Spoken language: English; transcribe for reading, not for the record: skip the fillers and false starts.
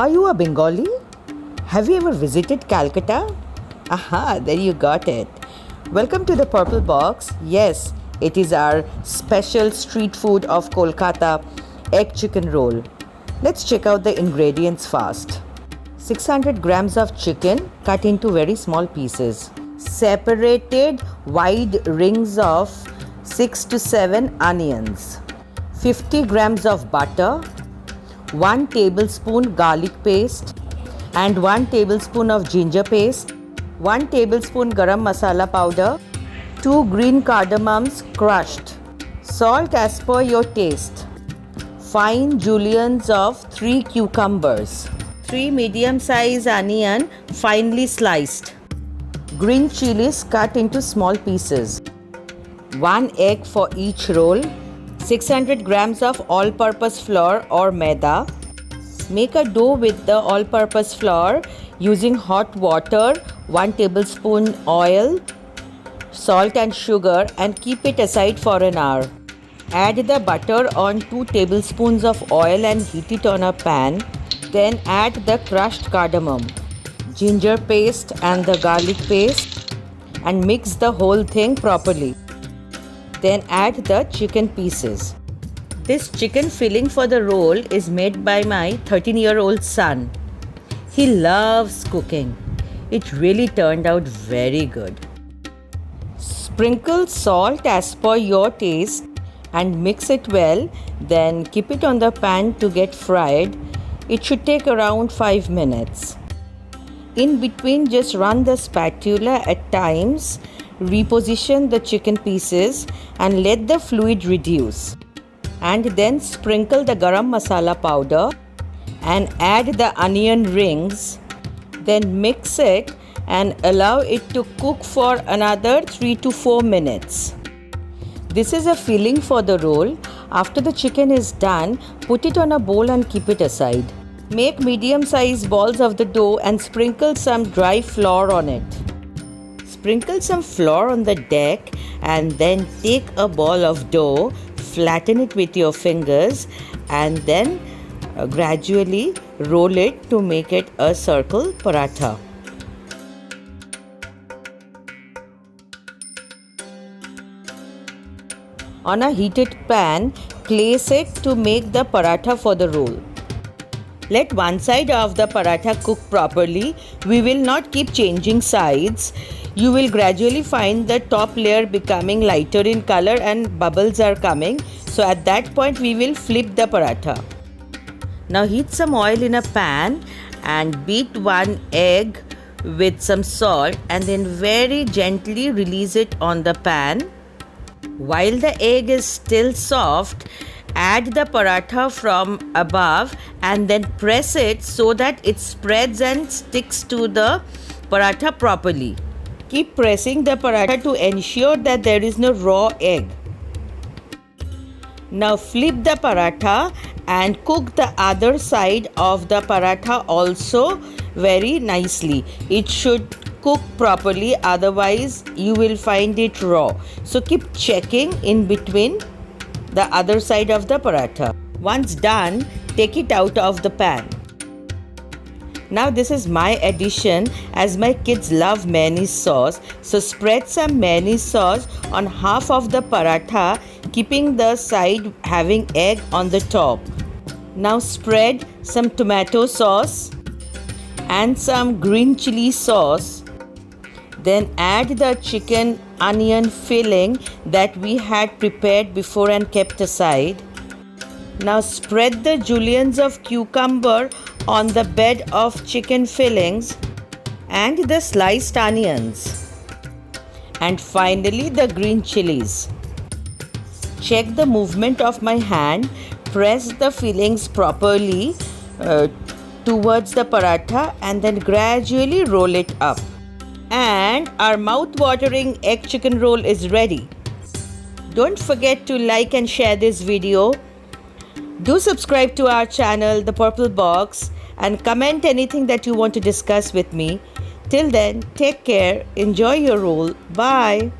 Are you a Bengali? Have you ever visited Calcutta? Aha, there you got it. Welcome to the Purple Box. Yes, it is our special street food of Kolkata, egg chicken roll. Let's check out the ingredients fast. 600 grams of chicken cut into very small pieces. Separated wide rings of 6 to 7 onions. 50 grams of butter. 1 tablespoon garlic paste and 1 tablespoon of ginger paste, 1 tablespoon garam masala powder, 2 green cardamoms crushed, salt as per your taste, fine juliennes of 3 cucumbers, 3 medium-sized onion finely sliced, green chilies cut into small pieces, 1 egg for each roll, 600 grams of all-purpose flour or maida. Make a dough with the all-purpose flour using hot water, 1 tablespoon oil, salt and sugar, and keep it aside for an hour. Add the butter on 2 tablespoons of oil and heat it on a pan. Then add the crushed cardamom, ginger paste and the garlic paste and mix the whole thing properly. Then add the chicken pieces. This chicken filling for the roll is made by my 13-year-old son. He loves cooking. It really turned out very good. Sprinkle salt as per your taste and mix it well. Then keep it on the pan to get fried. It should take around 5 minutes. In between, just run the spatula at times. Reposition the chicken pieces and let the fluid reduce. And then sprinkle the garam masala powder and add the onion rings. Then mix it and allow it to cook for another 3 to 4 minutes. This is a filling for the roll. After the chicken is done, put it on a bowl and keep it aside. Make medium-sized balls of the dough and sprinkle some dry flour on it. Sprinkle some flour on the deck and then take a ball of dough, flatten it with your fingers and then gradually roll it to make it a circle paratha. On a heated pan, place it to make the paratha for the roll. Let one side of the paratha cook properly. We will not keep changing sides. You will gradually find the top layer becoming lighter in color and bubbles are coming. So at that point we will flip the paratha. Now heat some oil in a pan and beat 1 egg with some salt and then very gently release it on the pan. While the egg is still soft, add the paratha from above and then press it so that it spreads and sticks to the paratha properly. Keep pressing the paratha to ensure that there is no raw egg. Now flip the paratha and cook the other side of the paratha also very nicely. It should cook properly, otherwise you will find it raw. So keep checking in between the other side of the paratha. Once done, take it out of the pan. Now this is my addition as my kids love mayonnaise sauce. So spread some mayonnaise sauce on half of the paratha, keeping the side having egg on the top. Now spread some tomato sauce and some green chili sauce. Then add the chicken onion filling that we had prepared before and kept aside. Now spread the juliennes of cucumber on the bed of chicken fillings and the sliced onions. And finally the green chilies. Check the movement of my hand. Press the fillings properly towards the paratha and then gradually roll it up. And our mouth-watering egg chicken roll is ready. Don't forget to like and share this video. Do subscribe to our channel, The Purple Box, and comment anything that you want to discuss with me. Till then, take care, enjoy your roll. Bye.